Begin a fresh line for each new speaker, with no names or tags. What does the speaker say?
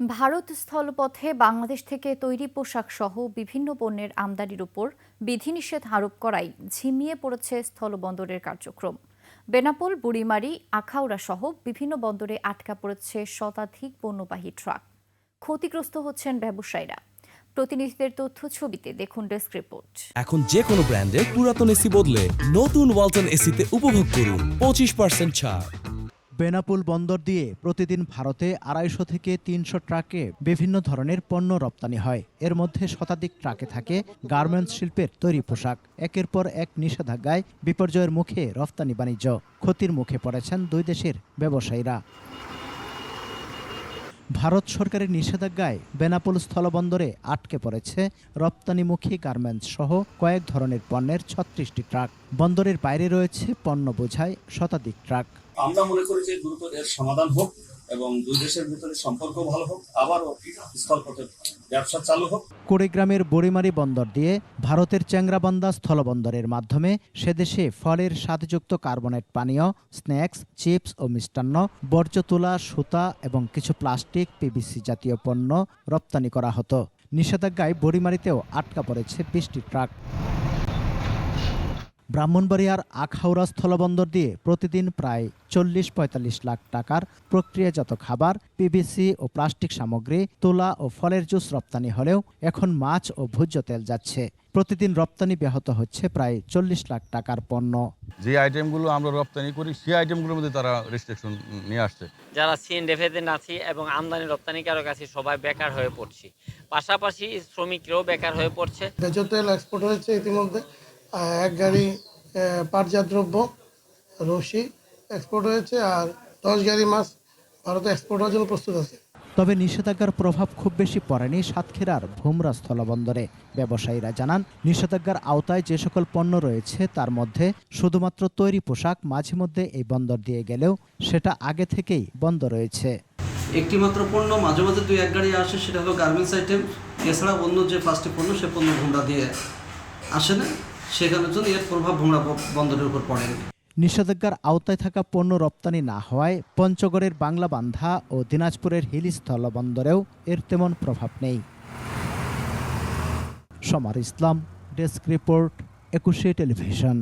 ভারত স্থলপথে বাংলাদেশ থেকে তৈরি পোশাক সহ বিভিন্ন পণ্যের আমদানির উপর বিধিনিষেধ আরোপ করায় ঝিমিয়ে পড়েছে স্থলবন্দরের কার্যক্রম। বেনাপোল, বুড়িমারি, আখাউড়া সহ বিভিন্ন বন্দরে আটকা পড়েছে শতাধিক পণ্যবাহী ট্রাক। ক্ষতিগ্রস্ত হচ্ছেন ব্যবসায়ীরা। প্রতিনিধিদের তথ্য ছবিতে দেখুন ডেস্ক রিপোর্ট।
এখন যে কোনো ব্র্যান্ডের পুরাতন এসি বদলে নতুন ওয়ালটন এসিতে উপভোগ করুন 25% ছাড়।
বেনাপোল বন্দর দিয়ে প্রতিদিন ভারতে 250 থেকে 300 ট্রাকে বিভিন্ন ধরনের পণ্য রপ্তানি হয়। এর মধ্যে শতাধিক ট্রাকে থাকে গার্মেন্টস শিল্পের তৈরি পোশাক। একের পর এক নিষেধাজ্ঞায় বিপর্যয়ের মুখে রপ্তানি বাণিজ্য। ক্ষতির মুখে পড়েছেন দুই দেশের ব্যবসায়ীরা। ভারত সরকারের নিষেধাজ্ঞায় বেনাপোল স্থলবন্দরে আটকে পড়েছে রপ্তানিমুখী গার্মেন্টস সহ কয়েক ধরনের পণ্যের 36টি ট্রাক। বন্দরের বাইরে রয়েছে পণ্য বোঝাই শতাধিক ট্রাক।
আমরা মনে করি যে দ্রুত এর সমাধান হোক এবং দুই দেশের ভিতরে সম্পর্ক ভালো হোক, আবারও স্থলপথে ব্যবসা চালু হোক।
কুড়িগ্রামের বুড়িমারি বন্দর দিয়ে ভারতের চ্যাংরাবান্ধা স্থলবন্দরের মাধ্যমে সেদেশে ফলের স্বাদযুক্ত কার্বনেট পানীয়, স্ন্যাক্স, চিপস ও মিষ্টান্ন, বর্জ্য তুলা, সুতা এবং কিছু প্লাস্টিক, পিভিসি জাতীয় পণ্য রপ্তানি করা হতো। নিষেধাজ্ঞায় বুড়িমারিতেও আটকা পড়েছে 20টি ট্রাক। ব্রাহ্মণবাড়িয়ার আখাউড়া স্থলবন্দর দিয়ে প্রতিদিন প্রায় 40-45 লাখ টাকার প্রক্রিয়াজাত খাবার, পিভিসি ও প্লাস্টিক সামগ্রী, তুলা ও ফলের জুস রপ্তানি হলেও এখন মাছ ও ভোজ্য তেল যাচ্ছে। প্রতিদিন রপ্তানি ব্যাহত হচ্ছে প্রায় 40 লাখ টাকার পণ্য।
যে আইটেমগুলো আমরা রপ্তানি করি সেই আইটেমগুলোর মধ্যে তারা রেস্ট্রিকশন নিয়ে আসছে।
যারা সিএনএফেদের আছি এবং আমদানি রপ্তানিকারক আছি সবাই বেকার হয়ে পড়ছি, পাশাপাশি শ্রমিকরাও বেকার হয়ে পড়ছে।
ভোজ্য তেল এক্সপোর্ট হয়েছে ইতিমধ্যে, এক গাড়ি পাটজাত দ্রব্য রশি এক্সপোর্ট হয়েছে, আর 10 গাড়ি মাছ ভারতে এক্সপোর্ট হওয়ার জন্য প্রস্তুত আছে।
তবে নিষেধাজ্ঞার প্রভাব খুব বেশি পড়েনি সাতক্ষীরার ভুমরা স্থলবন্দরে। ব্যবসায়ীরা জানান, নিষেধাজ্ঞার আওতায় যে সকল পণ্য রয়েছে তার মধ্যে শুধুমাত্র তৈরি পোশাক মাঝে মধ্যে এই বন্দর দিয়ে গেলেও সেটা আগে থেকেই বন্ধ রয়েছে।
একটি মাত্র পণ্য মাঝে মাঝে 2-1 গাড়ি আসে, সেটা হলো গার্মেন্টস আইটেম। এছাড়া অন্য যে 5টি পণ্য সে পণ্য ভুমরা দিয়ে আসে না, সেখানের জন্য এর প্রভাব ভুমরা বন্দরের উপর পড়েনি।
নিষেধাজ্ঞার আওতায় থাকা পণ্য রপ্তানি না হওয়ায় পঞ্চগড়ের বাংলাবান্ধা ও দিনাজপুরের হিলি স্থলবন্দরেও এর তেমন প্রভাব নেই। সমার ইসলাম, ডেস্ক রিপোর্ট, 21 টেলিভিশন।